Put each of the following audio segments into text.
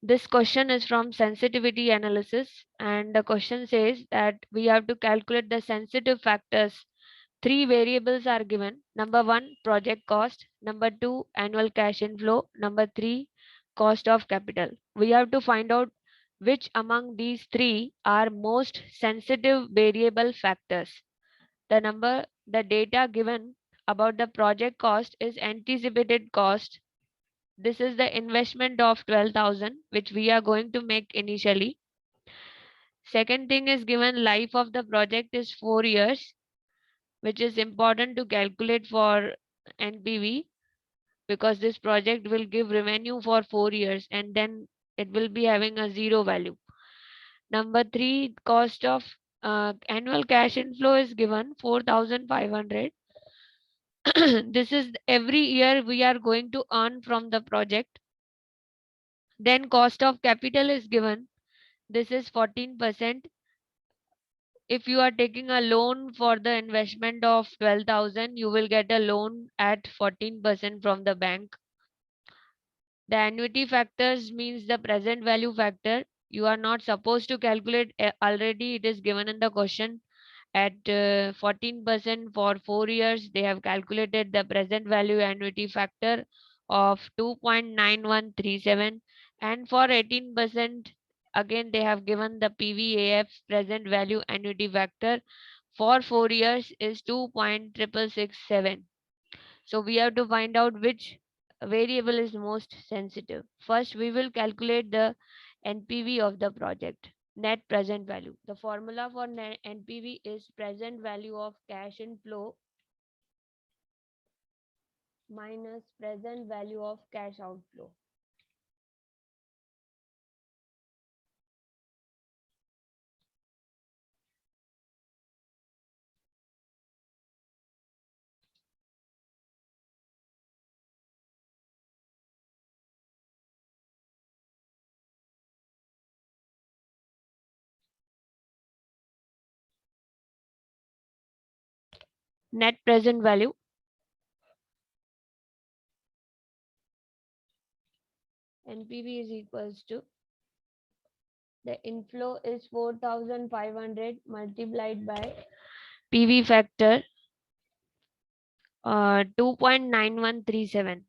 This question is from sensitivity analysis, and the question says that we have to calculate the sensitive factors. Three variables are given. Number one, project cost. Number two, annual cash inflow. Number three, cost of capital. We have to find out which among these three are most sensitive variable factors. The data given about the project cost is anticipated cost. This is the investment of 12,000 which we are going to make initially. Second thing is given life of the project is 4 years, which is important to calculate for NPV, because this project will give revenue for 4 years and then it will be having a zero value. Number 3, cost of annual cash inflow is given 4,500. This is every year we are going to earn from the project. Then cost of capital is given. This is 14%. If you are taking a loan for the investment of 12,000, you will get a loan at 14% from the bank. The annuity factors means the present value factor. You are not supposed to calculate already. It is given in the question at 14% for 4 years. They have calculated the present value annuity factor of 2.9137, and for 18% again they have given the PVAF present value annuity factor for 4 years is 2.6667. So we have to find out which variable is most sensitive. First, we will calculate the NPV of the project, net present value. The formula for NPV is present value of cash inflow minus present value of cash outflow. Net present value NPV is equals to the inflow is 4,500 multiplied by PV factor 2.9137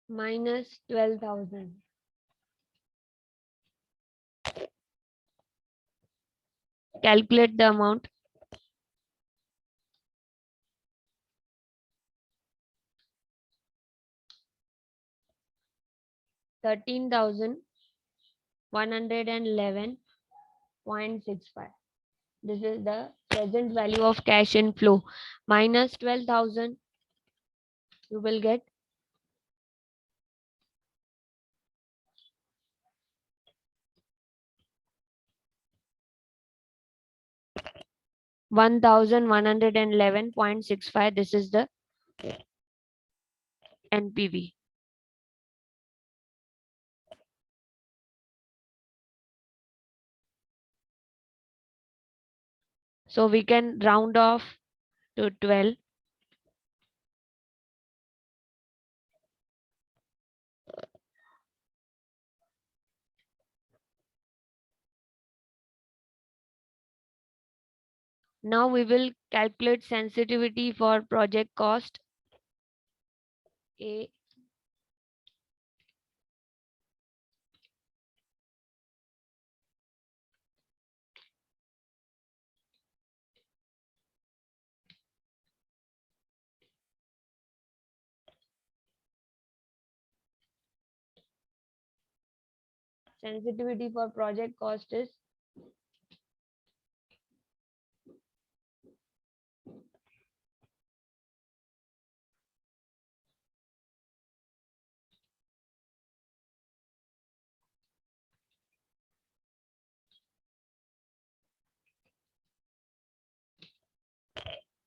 minus 12,000. Calculate the amount. 13,111.65. This is the present value of cash inflow minus 12,000. You will get 1,111.65. This is the NPV. So we can round off to 12. Now we will calculate sensitivity for project cost. A sensitivity for project cost is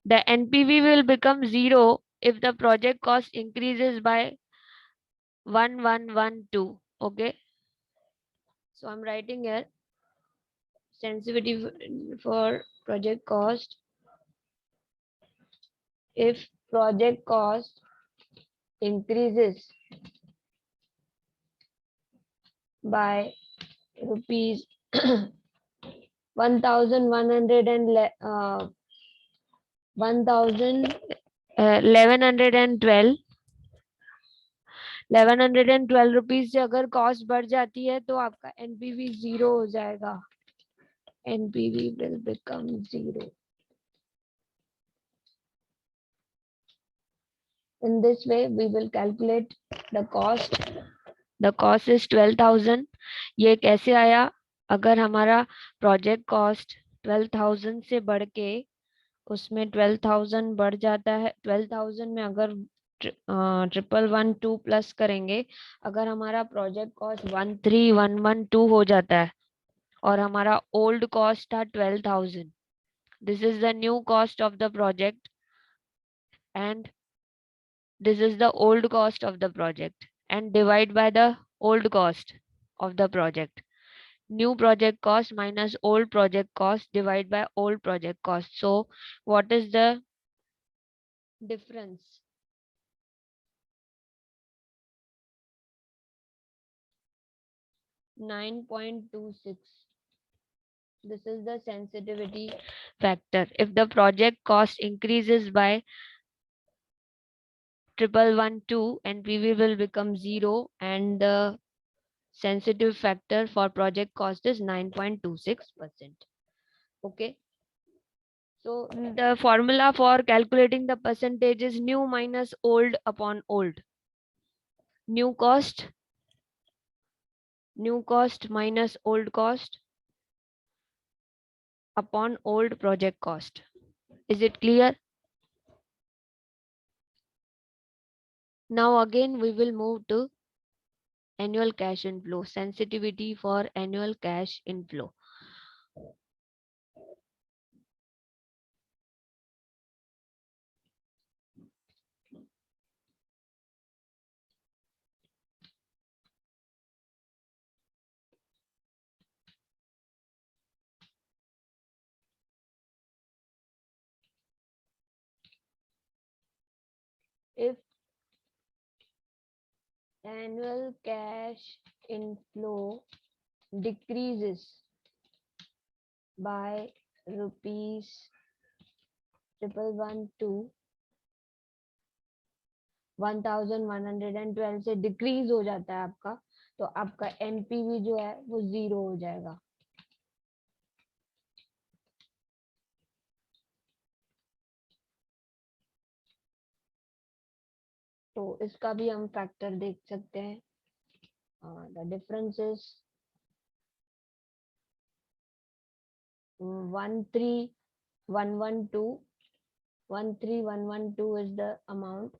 the NPV will become 0 if the project cost increases by 1112. Okay. So I'm writing here sensitivity for project cost. If project cost increases by rupees 1100 and 1112 1112 rupees से अगर cost बढ़ जाती है तो आपका NPV zero हो जाएगा. NPV will become zero. In this way we will calculate the cost. The cost is 12,000. ये कैसे आया? अगर हमारा प्रोजेक्ट कॉस्ट 12,000 से बढ़ के उसमें 12,000 बढ़ जाता है, 12,000 में अगर 1112 प्लस करेंगे, अगर हमारा प्रोजेक्ट कॉस्ट 13,112 हो जाता है और हमारा ओल्ड कॉस्ट था 12,000, this is the new cost of the project and this is the old cost of the project, and divide by the old cost of the project. New project cost minus old project cost divide by old project cost. So what is the difference? $9.26. This is the sensitivity factor. If the project cost increases by 1112, NPV will become 0 and the sensitive factor for project cost is 9.26%. Okay. So the formula for calculating the percentage is new minus old upon old. New cost minus old cost upon old project cost. Is it clear? Now again we will move to annual cash inflow. Sensitivity for annual cash inflow. If annual cash inflow decreases by rupees 1112, 1112 से decrease हो जाता है आपका, तो आपका NPV जो है वो जीरो हो जाएगा. तो इसका भी हम फैक्टर देख सकते हैं. The difference is 13,112. 13,112 is the amount.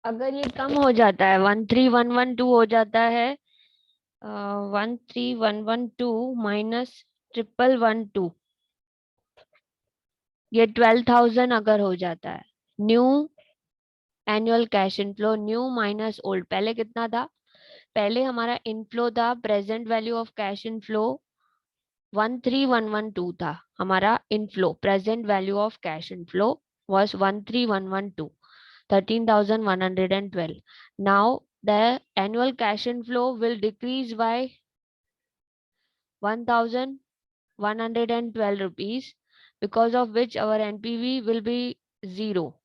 अगर ये कम हो जाता है, 13,112 हो जाता है, 13,112 माइनस 1,112, ये 12,000 अगर हो जाता है. New annual cash inflow, new minus old. पहले कितना था? पहले हमारा इनफ्लो था, present value of cash inflow 13,112 था हमारा inflow. Present value of cash inflow was 13,112, 13,112. Now the annual cash inflow will decrease by 1,112 rupees, because of which our NPV will be zero.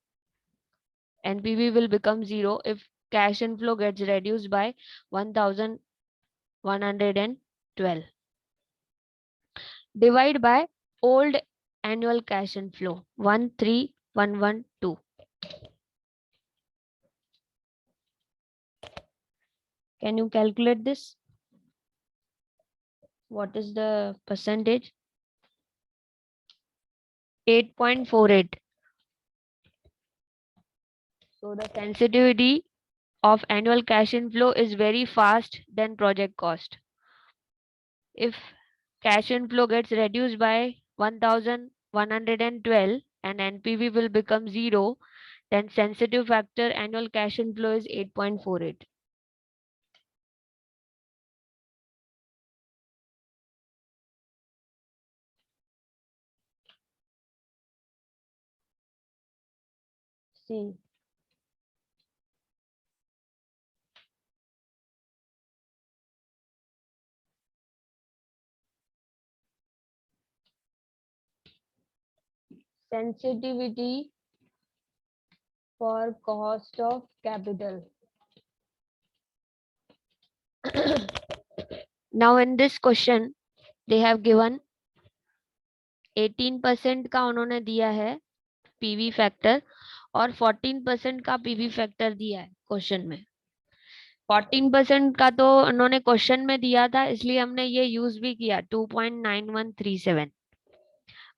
NPV will become zero if cash inflow gets reduced by 1,112. Divide by old annual cash inflow 13,112. Can you calculate this? What is the percentage? 8.48. So the sensitivity of annual cash inflow is very fast than project cost. If cash inflow gets reduced by 1,112 and NPV will become zero, then sensitive factor annual cash inflow is 8.48. C. Sensitivity for cost of capital. Now in this question they have given 18% का उन्होंने दिया है PV factor और 14% का PV factor दिया है question में। 14% का तो उन्होंने क्वेश्चन में दिया था इसलिए हमने ये यूज भी किया 2.9137,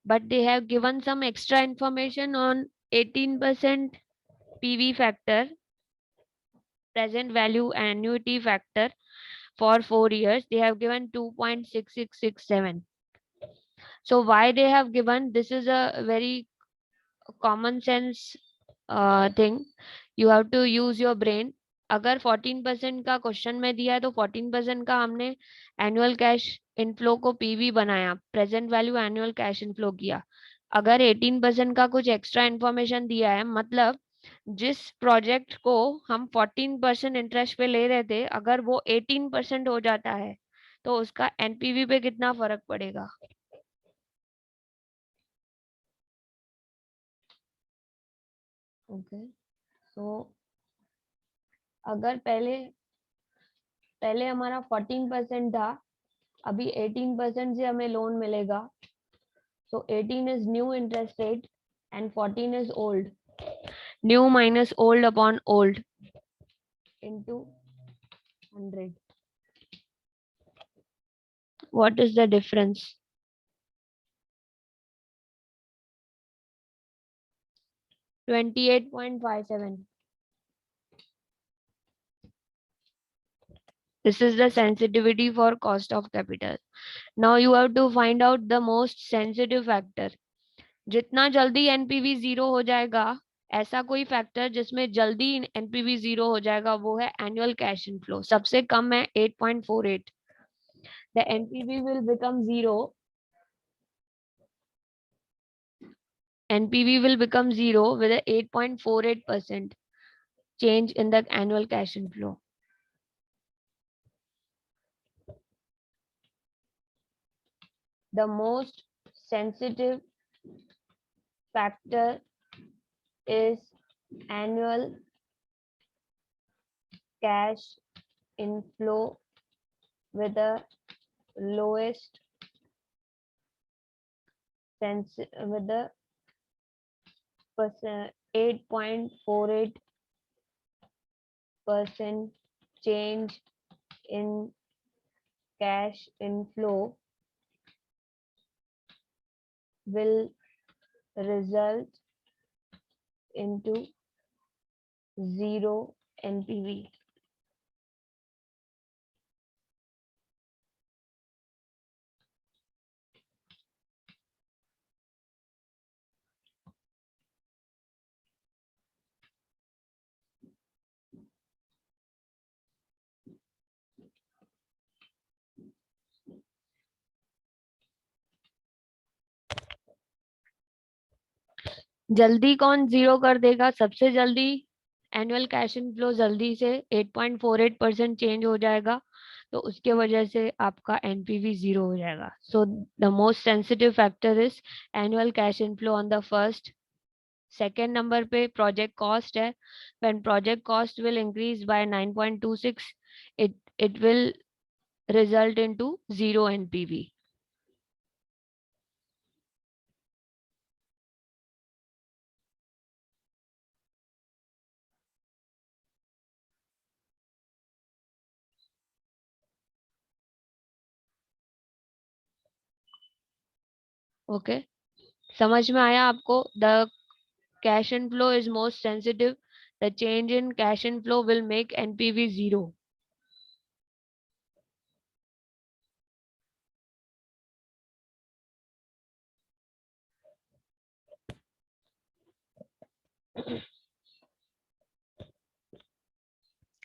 but they have given some extra information on 18% PV factor, present value annuity factor for 4 years. They have given 2.6667. So why they have given, this is a very common sense thing. You have to use your brain. अगर 14% का question में दिया है तो 14% का हमने annual cash inflow को PV बनाया, present value annual cash inflow किया। अगर 18% का कुछ एक्स्ट्रा इंफॉर्मेशन दिया है, मतलब जिस प्रोजेक्ट को हम 14% इंटरेस्ट पे ले रहे थे, अगर वो 18% हो जाता है तो उसका एनपीवी पे कितना फर्क पड़ेगा। ओके, सो अगर पहले हमारा 14% था, अभी 18% से हमें लोन मिलेगा, so 18 is new interest rate and 14 is old. New minus old upon old into 100. What is the difference? 28.57. This is the sensitivity for cost of capital. Now you have to find out the most sensitive factor. जितना जल्दी NPV zero हो जाएगा, ऐसा कोई factor जिसमें जल्दी NPV zero हो जाएगा, वो है एनुअल कैश इनफ्लो। सबसे कम है 8.48. The NPV will become zero. NPV will become zero with a 8.48% change in the annual cash inflow. The most sensitive factor is annual cash inflow with the lowest with the 8.48% change in cash inflow will result into zero NPV. जल्दी कौन zero कर देगा? सबसे जल्दी annual cash inflow जल्दी से 8.48% change हो जाएगा, तो उसके वजह से आपका एनपीवी जीरो हो जाएगा। So the most sensitive factor is annual cash inflow on the first. Second number पे प्रोजेक्ट कॉस्ट है। When project cost will increase by 9.26, it will result into zero NPV. Okay, समझ में आया आपको? The cash inflow is most sensitive. The change in cash inflow will make NPV zero.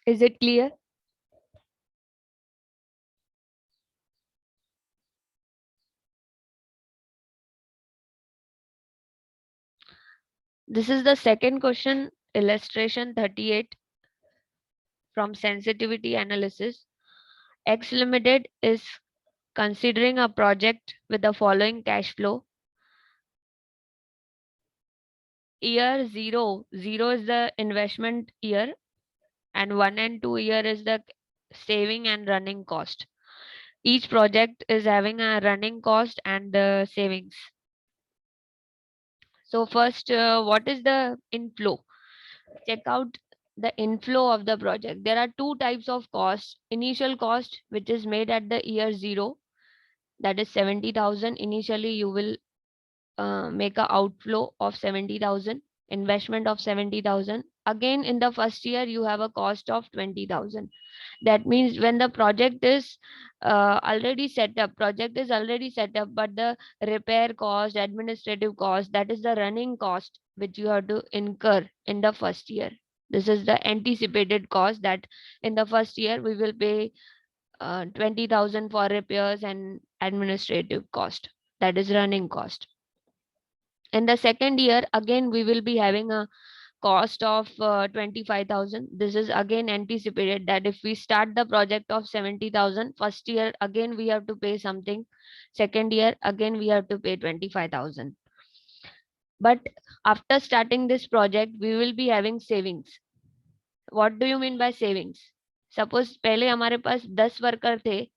Is it clear? This is the second question, illustration 38 from sensitivity analysis. X Limited is considering a project with the following cash flow. Year 0, 0 is the investment year, and 1 and 2 year is the saving and running cost. Each project is having a running cost and the savings. So first, what is the inflow? Check out the inflow of the project. There are two types of costs. Initial cost, which is made at the year 0, that is 70,000. Initially, you will make a outflow of 70,000, investment of 70,000. Again, in the first year, you have a cost of 20,000. That means when the project is already set up, but the repair cost, administrative cost, that is the running cost which you have to incur in the first year. This is the anticipated cost that in the first year we will pay 20,000 for repairs and administrative cost. That is running cost. In the second year, again, we will be having a cost of 25,000. This is again anticipated that if we start the project of 70,000, first year, again, we have to pay something. Second year, again, we have to pay 25,000. But after starting this project, we will be having savings. What do you mean by savings? Suppose पहले हमारे पास 10 worker थे,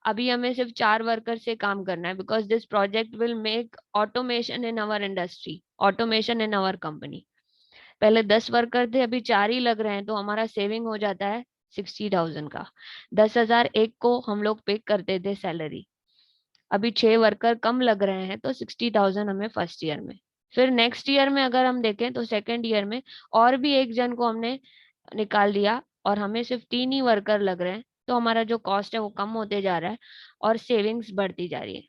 अभी हमें सिर्फ 4 worker से काम करना है, because this project will make automation in our industry, automation in our company. पहले 10 वर्कर थे, अभी 4 ही लग रहे हैं, तो हमारा सेविंग हो जाता है 60,000 का. 10,000 एक को हम लोग पे करते थे सैलरी, अभी 6 वर्कर कम लग रहे हैं, तो 60,000 हमें फर्स्ट ईयर में. फिर नेक्स्ट ईयर में अगर हम देखें तो सेकेंड ईयर में और भी एक जन को हमने निकाल दिया और हमें सिर्फ 3 ही वर्कर लग रहे हैं, तो हमारा जो कॉस्ट है वो कम होते जा रहा है और सेविंग्स बढ़ती जा रही है.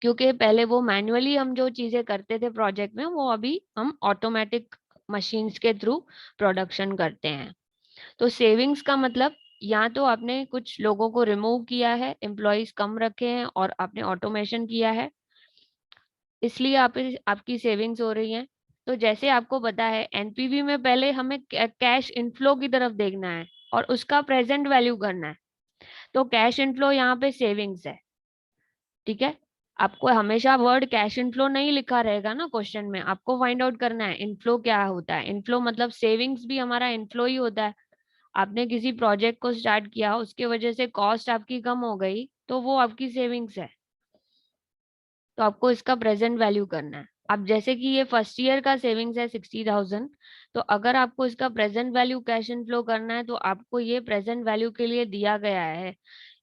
क्योंकि पहले वो मैन्युअली हम जो चीजें करते थे प्रोजेक्ट में, वो अभी हम ऑटोमेटिक मशीन्स के थ्रू प्रोडक्शन करते हैं. तो सेविंग्स का मतलब या तो आपने कुछ लोगों को रिमूव किया है, एम्प्लॉयज कम रखे हैं और आपने ऑटोमेशन किया है, इसलिए आपकी सेविंग्स हो रही है. तो जैसे आपको पता है एनपीवी में पहले हमें कैश इनफ्लो की तरफ देखना है और उसका प्रेजेंट वैल्यू करना है. तो कैश इनफ्लो यहाँ पे सेविंग्स है. ठीक है, आपको हमेशा वर्ड कैश इनफ्लो नहीं लिखा रहेगा ना क्वेश्चन में, आपको फाइंड आउट करना है इनफ्लो क्या होता है. इनफ्लो मतलब सेविंग्स भी हमारा इनफ्लो ही होता है. आपने किसी प्रोजेक्ट को स्टार्ट किया, उसके वजह से कॉस्ट आपकी कम हो गई, तो वो आपकी सेविंग्स है. तो आपको इसका प्रेजेंट वैल्यू करना है. अब जैसे कि ये फर्स्ट ईयर का सेविंग्स है 60,000, तो अगर आपको इसका प्रेजेंट वैल्यू कैश इनफ्लो करना है, तो आपको ये प्रेजेंट वैल्यू के लिए दिया गया है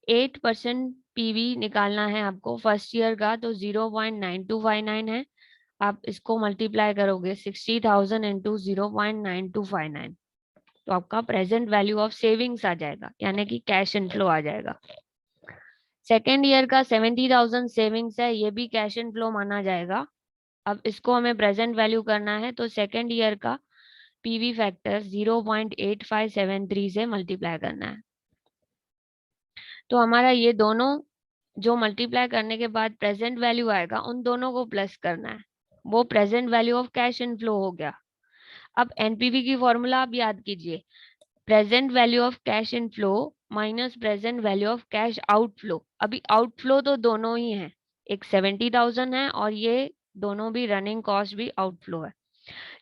8% पीवी निकालना है आपको फर्स्ट ईयर का, तो 0.9259 है. आप इसको मल्टीप्लाई करोगे 60,000 इंटू 0.9259, तो आपका प्रेजेंट वैल्यू ऑफ सेविंग्स आ जाएगा, यानी कि कैश इनफ्लो आ जाएगा. सेकेंड ईयर का 70,000 सेविंग्स है, ये भी कैश इनफ्लो माना जाएगा. अब इसको हमें प्रेजेंट वैल्यू करना है, तो सेकेंड ईयर का पीवी फैक्टर 0.8573 से मल्टीप्लाई करना है. तो हमारा ये दोनों जो मल्टीप्लाई करने के बाद प्रेजेंट वैल्यू आएगा, उन दोनों को प्लस करना है. वो present value of cash inflow हो गया. अब एनपीवी की फॉर्मूला आप याद कीजिए, present value of cash inflow minus present value of cash outflow. अभी आउटफ्लो तो दोनों ही है, एक 70,000 है और ये दोनों भी रनिंग कॉस्ट भी आउटफ्लो है.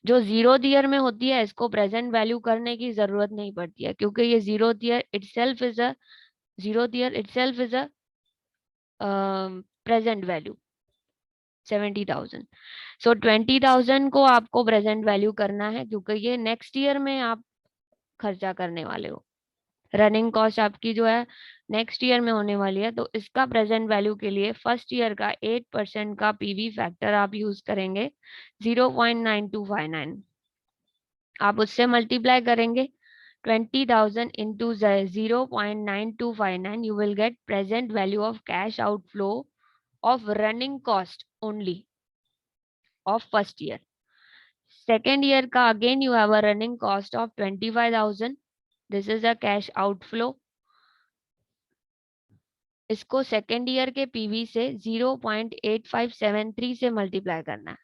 जो जीरो ईयर में होती है इसको प्रेजेंट वैल्यू करने की जरूरत नहीं पड़ती है, क्योंकि ये zero year itself is a present value 70,000. सो 20,000 को आपको प्रेजेंट वैल्यू करना है, क्योंकि ये नेक्स्ट ईयर में आप खर्चा करने वाले हो. रनिंग कॉस्ट आपकी जो है नेक्स्ट ईयर में होने वाली है, तो इसका प्रेजेंट वैल्यू के लिए फर्स्ट ईयर का 8% का पीवी फैक्टर आप यूज करेंगे 0.9259. आप उससे मल्टीप्लाई करेंगे 20,000 into 0.9259, you will get present value of cash outflow of running cost only of first year. Second year ka again you have a running cost of 25,000. This is a cash outflow. इसको second year के PV से 0.8573 से multiply करना है.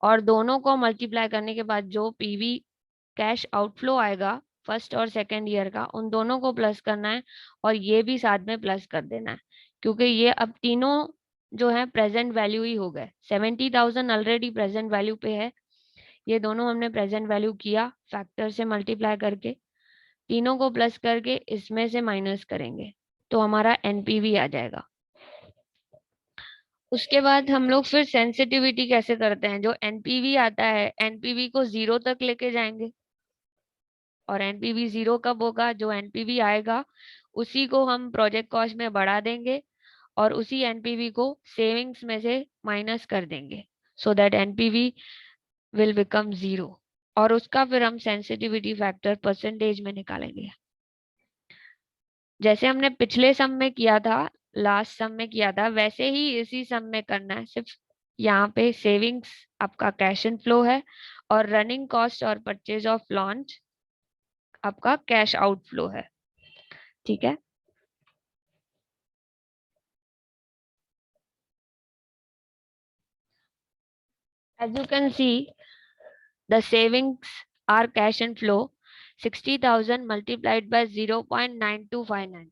और दोनों को multiply करने के बाद जो पीवी कैश आउटफ्लो आएगा फर्स्ट और सेकेंड ईयर का, उन दोनों को प्लस करना है और ये भी साथ में प्लस कर देना है, क्योंकि ये अब तीनों जो है प्रेजेंट वैल्यू ही हो गए। 70,000 ऑलरेडी प्रेजेंट वैल्यू पे है, ये दोनों हमने प्रेजेंट वैल्यू किया फैक्टर से मल्टीप्लाई करके, तीनों को प्लस करके इसमें से माइनस करेंगे तो हमारा एनपीवी आ जाएगा। उसके बाद हम लोग फिर सेंसिटिविटी कैसे करते हैं, जो एनपीवी आता है एनपीवी को 0 तक लेके जाएंगे, और एनपीवी 0 कब होगा, जो एनपीवी आएगा उसी को हम प्रोजेक्ट कॉस्ट में बढ़ा देंगे और उसी एनपीवी को सेविंग्स में से माइनस कर देंगे, so that NPV will become 0, और उसका फिर हम सेंसिटिविटी फैक्टर परसेंटेज में निकालेंगे, जैसे हमने पिछले सम में किया था, लास्ट सम में किया था, वैसे ही इसी सम में करना है। सिर्फ यहाँ पे सेविंग्स आपका कैश इन फ्लो है और रनिंग कॉस्ट और परचेज ऑफ लॉन्च आपका कैश आउटफ्लो है। ठीक है, as you can see, the savings are cash and flow 60,000 multiplied by 0.9259.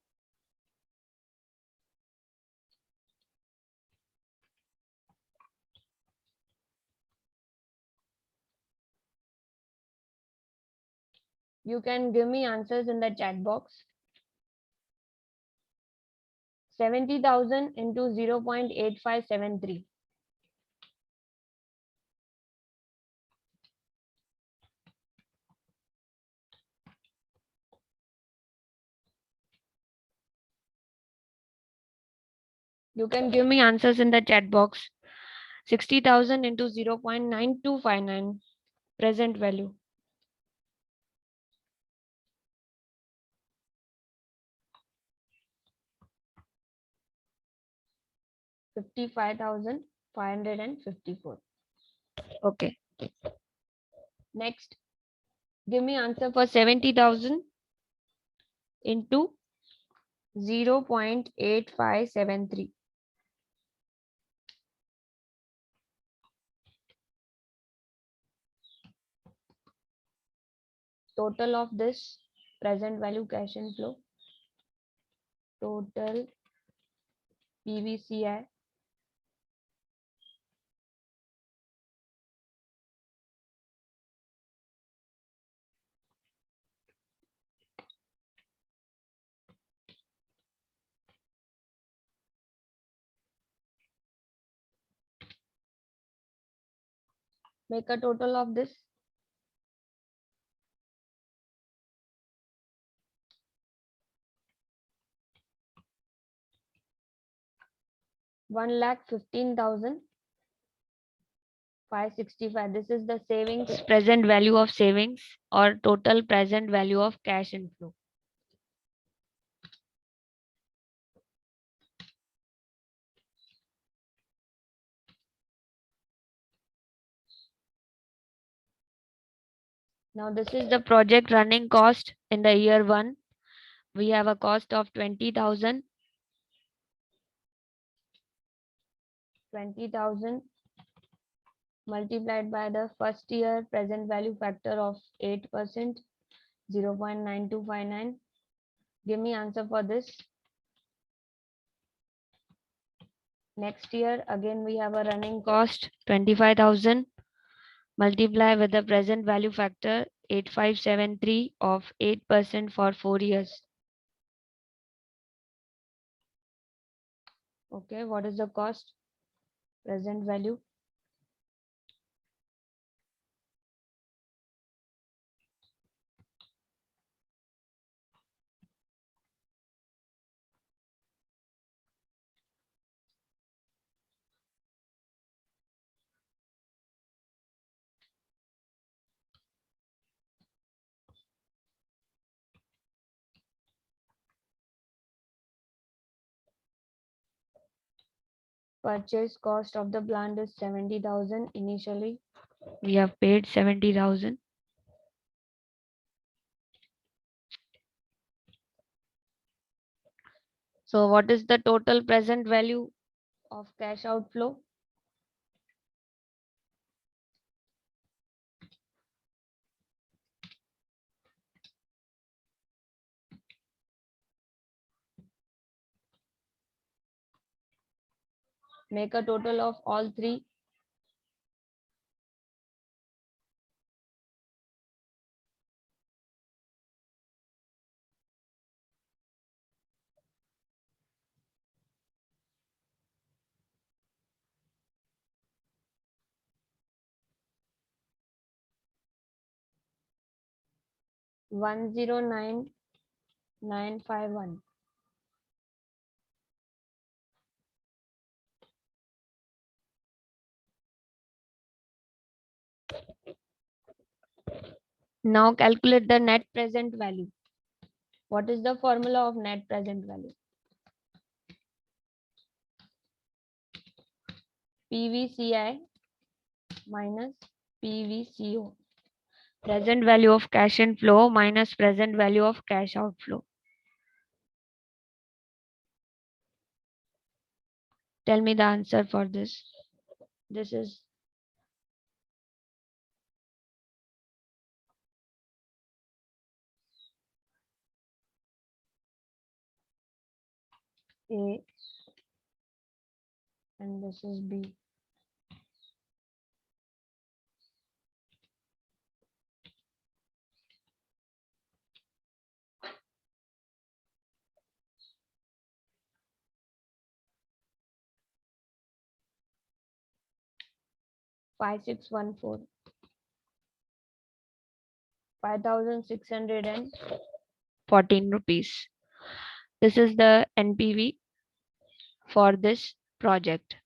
You can give me answers in the chat box. 70,000 into 0.8573. You can give me answers in the chat box. 60,000 into 0.9259 present value. 55,554. Okay. Next, give me answer for 70,000 into 0.8573. Total of this present value cash inflow, total PVCI, make a total of this. 1,15,565. This is the savings present value of savings or total present value of cash inflow. Now this is the project running cost in the year 1. We have a cost of 20,000. 20,000 multiplied by the first year present value factor of 8%, 0.9259. Give me answer for this. Next year again we have a running cost 25,000 multiply with the present value factor 8573 of 8% for 4 years. Okay, what is the cost? Present value. Purchase cost of the plant is 70,000 initially. We have paid 70,000. So what is the total present value of cash outflow? Make a total of all three. One zero nine 951. Now calculate the net present value. What is the formula of net present value? PVCI minus PVCO. Present value of cash inflow minus present value of cash outflow. Tell me the answer for this. This is A and this is B. Five six one four. 5,614 rupees. This is the NPV for this project.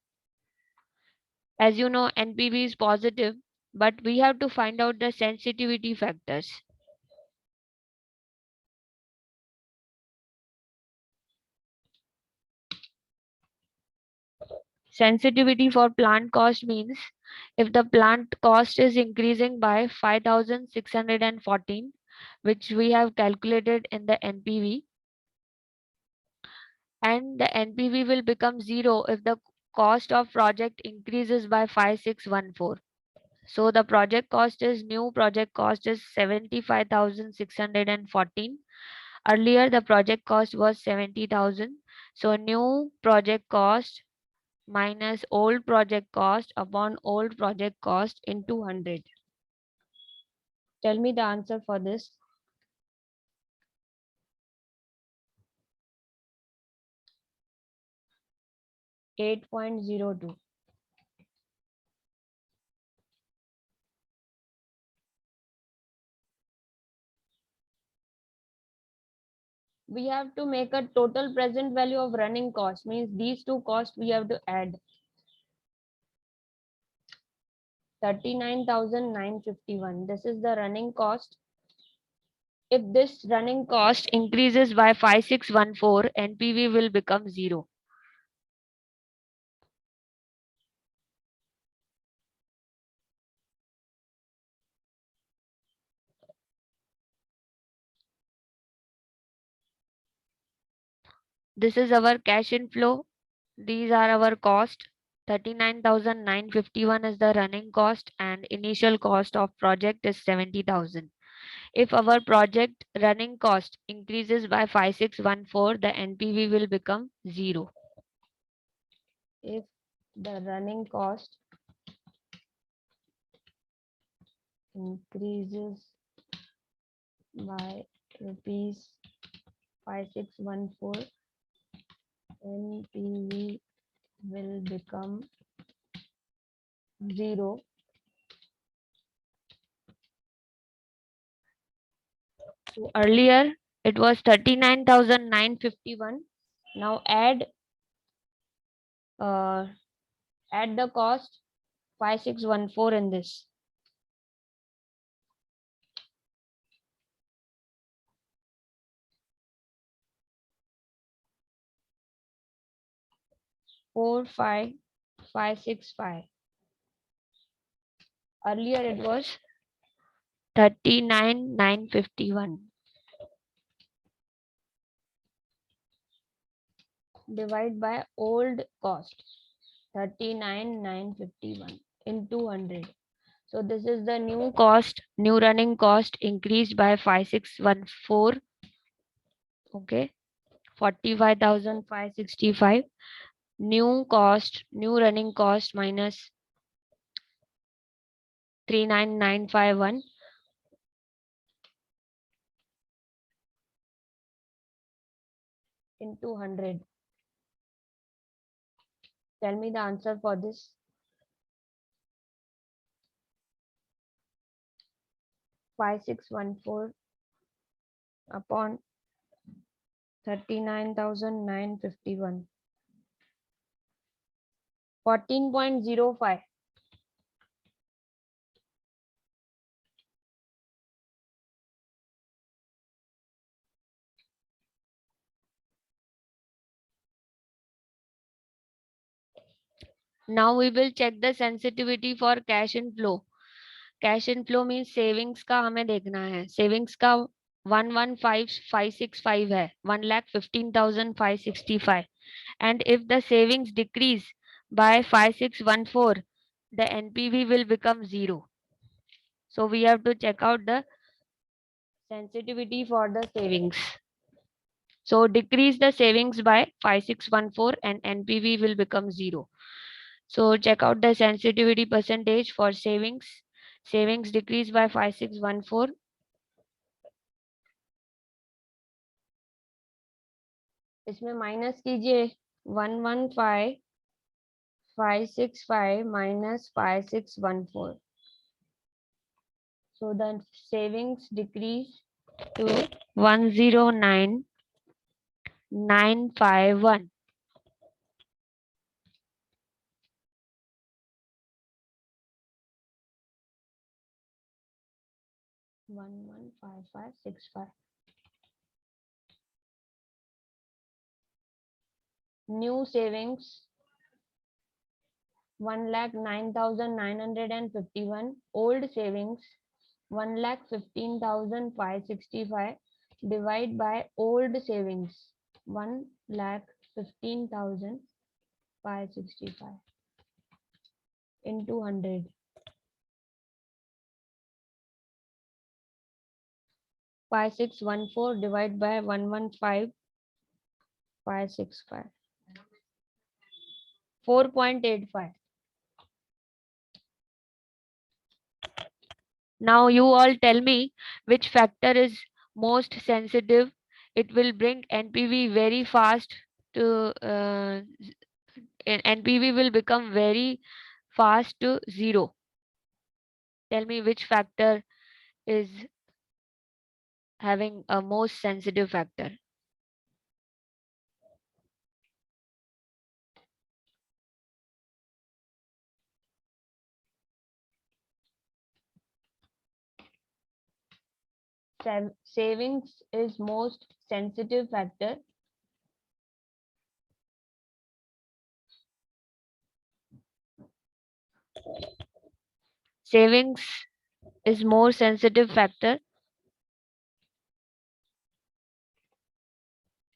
As you know, NPV is positive, but we have to find out the sensitivity factors. Sensitivity for plant cost means if the plant cost is increasing by 5,614, which we have calculated in the NPV, and the NPV will become zero if the cost of project increases by 5614. So the project cost is new project cost is 75,614. Earlier the project cost was 70,000. So new project cost minus old project cost upon old project cost into 100. Tell me the answer for this. 8.02. We have to make a total present value of running cost, means these two costs we have to add. 39,951. This is the running cost. If this running cost increases by 5614, NPV will become zero. This is our cash inflow. These are our cost. 39,951 is the running cost and initial cost of project is 70,000. If our project running cost increases by 5614, the NPV will become zero. If the running cost increases by rupees 5614, NPV will become zero. So earlier it was 39,951. Now add the cost 5614 in this. 45565. Earlier it was 39,951. Divide by old cost 39,951 into 100. So this is the new cost, new running cost increased by 5614. Okay, 45,565. new running cost minus 39951 into 100. Tell me the answer for this. Five six one four upon 39,951. 14.05. Now we will check the sensitivity for cash inflow. Cash inflow mean savings का हमें देखना है. Savings का 115,565 है, 1,15,565. And if the savings decrease by 5,614, the NPV will become 0. So we have to check out the sensitivity for the savings. So decrease the savings by 5,614 and NPV will become 0. So check out the sensitivity percentage for savings. Savings decrease by 5,614. इसमें minus कीजिए 115,565 minus 5,614. So the savings decrease to 109,951. New savings 1,09,951. Old savings 1,15,565. Divide by old savings 1,15,565 into 100. 5,614 divided by 115,565. 4.85. Now you all tell me which factor is most sensitive. It will bring NPV very fast to NPV will become very fast to 0. Tell me which factor is having a most sensitive factor. Savings is most sensitive factor. Savings is more sensitive factor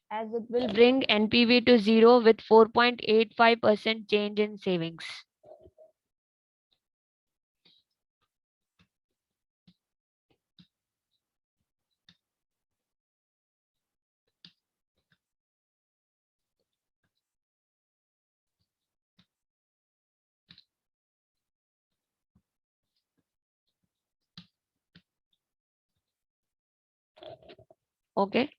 as it will bring NPV to 0 with 4.85% change in savings. Okay.